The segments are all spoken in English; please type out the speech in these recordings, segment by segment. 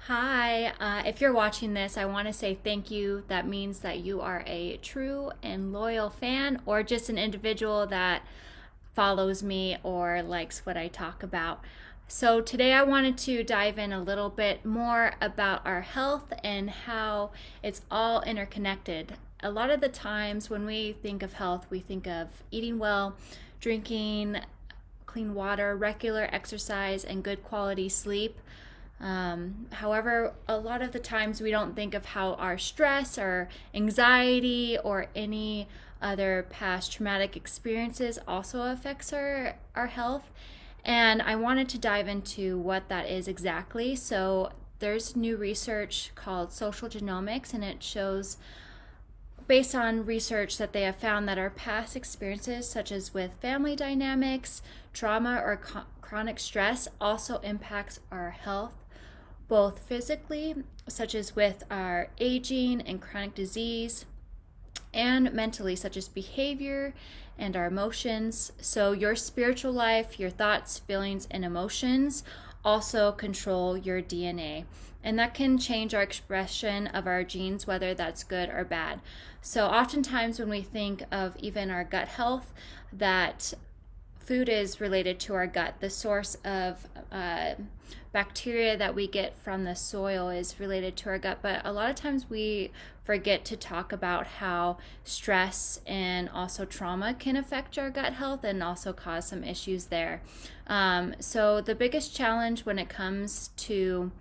Hi, if you're watching this, I want to say thank you. That means that you are a true and loyal fan or just an individual that follows me or likes what I talk about. So, today I wanted to dive in a little bit more about our health and how it's all interconnected. A lot of the times when we think of health, we think of eating well, drinking clean water, regular exercise, and good quality sleep. However, a lot of the times we don't think of how our stress or anxiety or any other past traumatic experiences also affects our health. And I wanted to dive into what that is exactly. So there's new research called social genomics, and it shows based on research that they have found that our past experiences, such as with family dynamics, trauma, or chronic stress, also impacts our health both physically, such as with our aging and chronic disease, and mentally, such as behavior and our emotions. So, your spiritual life, your thoughts, feelings, and emotions also control your DNA. And that can change our expression of our genes, whether that's good or bad. So, oftentimes, when we think of even our gut health, that food is related to our gut. The source of bacteria that we get from the soil is related to our gut. But a lot of times we forget to talk about how stress and also trauma can affect our gut health and also cause some issues there. So the biggest challenge when it comes to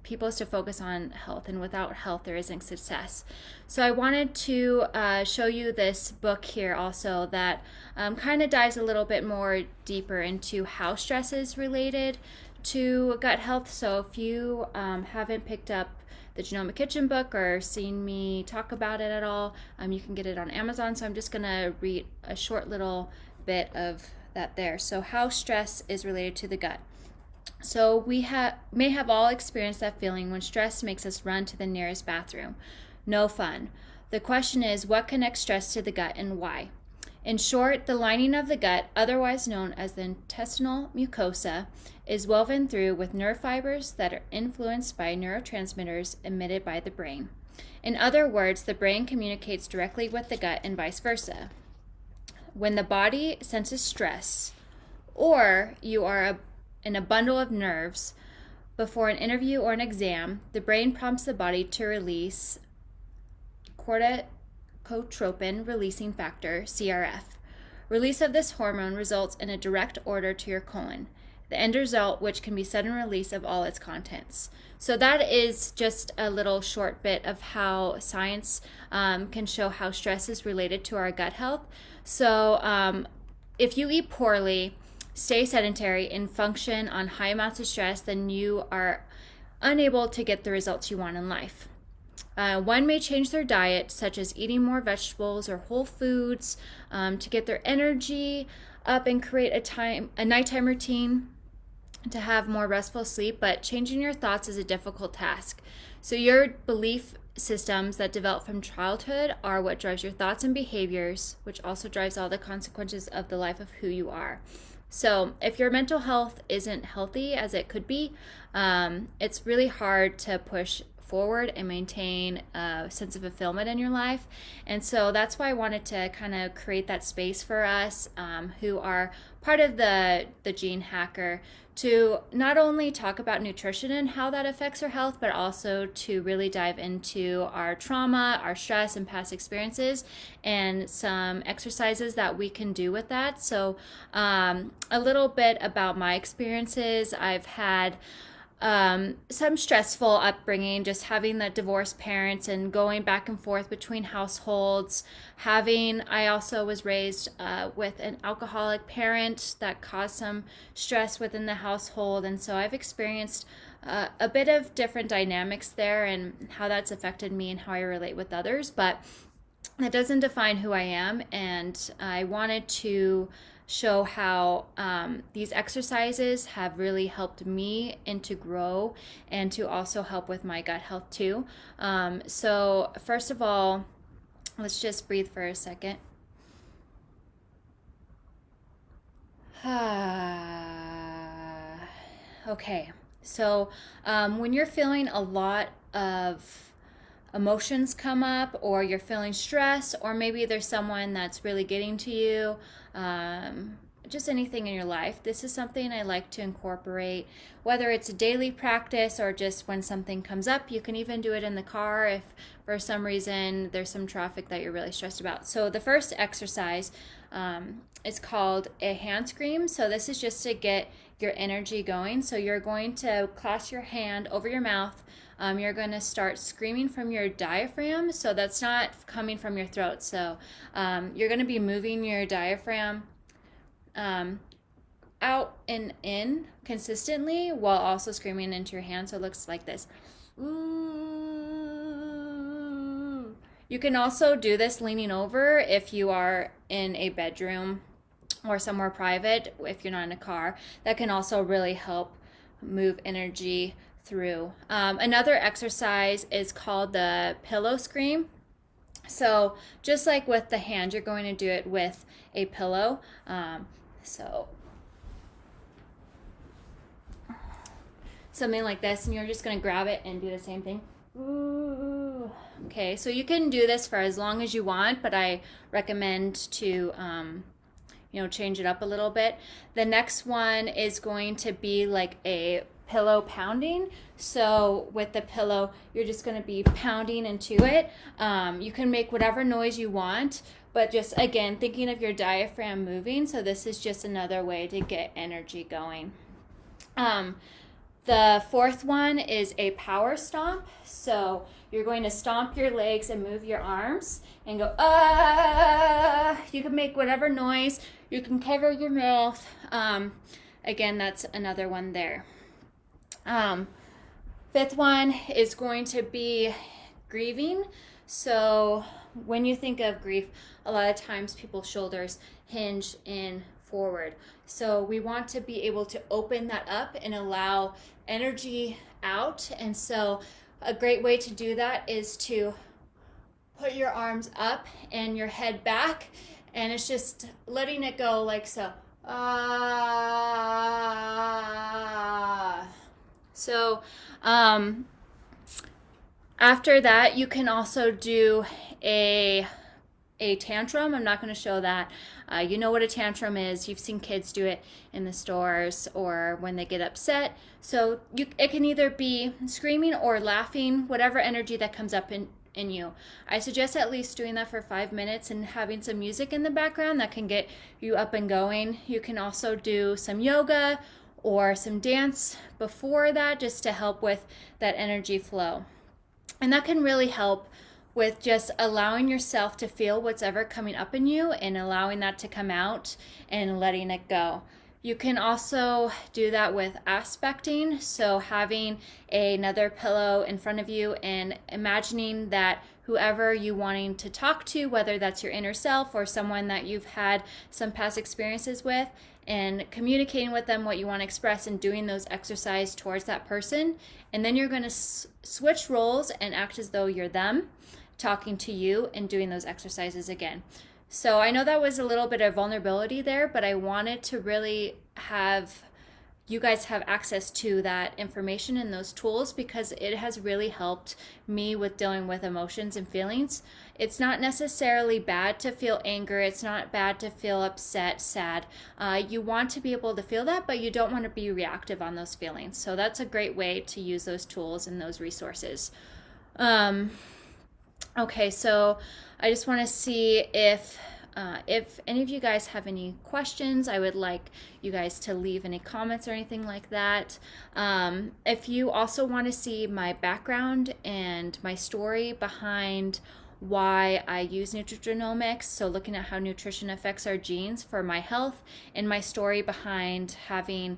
people is to focus on health, and without health, there isn't success. So, I wanted to show you this book here also that kind of dives a little bit more deeper into how stress is related to gut health. So, if you haven't picked up the Genomic Kitchen book or seen me talk about it at all, you can get it on Amazon. So, I'm just going to read a short little bit of that there. So, how stress is related to the gut. So we may have all experienced that feeling when stress makes us run to the nearest bathroom. No fun. The question is, what connects stress to the gut and why? In short, the lining of the gut, otherwise known as the intestinal mucosa, is woven through with nerve fibers that are influenced by neurotransmitters emitted by the brain. In other words, the brain communicates directly with the gut and vice versa. When the body senses stress, or you are in a bundle of nerves before an interview or an exam, the brain prompts the body to release corticotropin releasing factor, CRF. Release of this hormone results in a direct order to your colon, the end result which can be sudden release of all its contents. So that is just a little short bit of how science can show how stress is related to our gut health. So if you eat poorly, stay sedentary, and function on high amounts of stress, then you are unable to get the results you want in life. One may change their diet, such as eating more vegetables or whole foods, to get their energy up and create a nighttime routine to have more restful sleep, but changing your thoughts is a difficult task. So your belief systems that develop from childhood are what drives your thoughts and behaviors, which also drives all the consequences of the life of who you are. So if your mental health isn't healthy as it could be, it's really hard to push forward and maintain a sense of fulfillment in your life. And so that's why I wanted to kind of create that space for us who are part of the Gene Hacker to not only talk about nutrition and how that affects our health, but also to really dive into our trauma, our stress, and past experiences, and some exercises that we can do with that. So a little bit about my experiences. I've had some stressful upbringing, just having the divorced parents and going back and forth between households. I also was raised with an alcoholic parent that caused some stress within the household. And so I've experienced a bit of different dynamics there and how that's affected me and how I relate with others. But that doesn't define who I am. And I wanted to show how these exercises have really helped me and to grow and to also help with my gut health too. So first of all, let's just breathe for a second. Okay. So when you're feeling a lot of emotions come up, or you're feeling stress, or maybe there's someone that's really getting to you, just anything in your life, this is something I like to incorporate, whether it's a daily practice or just when something comes up. You can even do it in the car if for some reason there's some traffic that you're really stressed about. So the first exercise is called a hand scream. So this is just to get your energy going. So you're going to clasp your hand over your mouth. You're going to start screaming from your diaphragm. So that's not coming from your throat. So you're going to be moving your diaphragm out and in consistently while also screaming into your hand. So it looks like this. Ooh. You can also do this leaning over if you are in a bedroom or somewhere private, if you're not in a car. That can also really help move energy through. Another exercise is called the pillow scream. So just like with the hand, you're going to do it with a pillow. So something like this, and you're just going to grab it and do the same thing. Ooh. Okay, so you can do this for as long as you want, but I recommend to change it up a little bit. The next one is going to be like a pillow pounding. So with the pillow, you're just going to be pounding into it. You can make whatever noise you want, but just again, thinking of your diaphragm moving. So this is just another way to get energy going. The fourth one is a power stomp. So you're going to stomp your legs and move your arms and go, ah. You can make whatever noise. You can cover your mouth. Again, that's another one there. Fifth one is going to be grieving. So when you think of grief, a lot of times people's shoulders hinge in forward. So we want to be able to open that up and allow energy out. And so a great way to do that is to put your arms up and your head back, and it's just letting it go like so. So after that, you can also do a tantrum. I'm not going to show that. You know what a tantrum is. You've seen kids do it in the stores or when they get upset. So it can either be screaming or laughing, whatever energy that comes up in you. I suggest at least doing that for 5 minutes and having some music in the background that can get you up and going. You can also do some yoga or some dance before that just to help with that energy flow. And that can really help with just allowing yourself to feel what's ever coming up in you and allowing that to come out and letting it go. You can also do that with aspecting, so having another pillow in front of you and imagining that whoever you wanting to talk to, whether that's your inner self or someone that you've had some past experiences with, and communicating with them what you want to express and doing those exercises towards that person. And then you're going to switch roles and act as though you're them, talking to you and doing those exercises again. So I know that was a little bit of vulnerability there, but I wanted to really have you guys have access to that information and those tools because it has really helped me with dealing with emotions and feelings. It's not necessarily bad to feel anger. It's not bad to feel upset, sad. You want to be able to feel that, but you don't want to be reactive on those feelings. So that's a great way to use those tools and those resources. Okay, so I just want to see if any of you guys have any questions. I would like you guys to leave any comments or anything like that. If you also want to see my background and my story behind why I use nutrigenomics, so looking at how nutrition affects our genes for my health, and my story behind having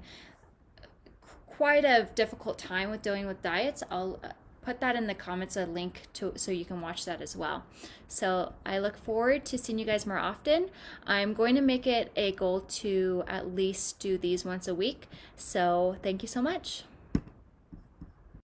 quite a difficult time with dealing with diets, I'll put that in the comments, a link to so you can watch that as well. So I look forward to seeing you guys more often. I'm going to make it a goal to at least do these once a week. So thank you so much.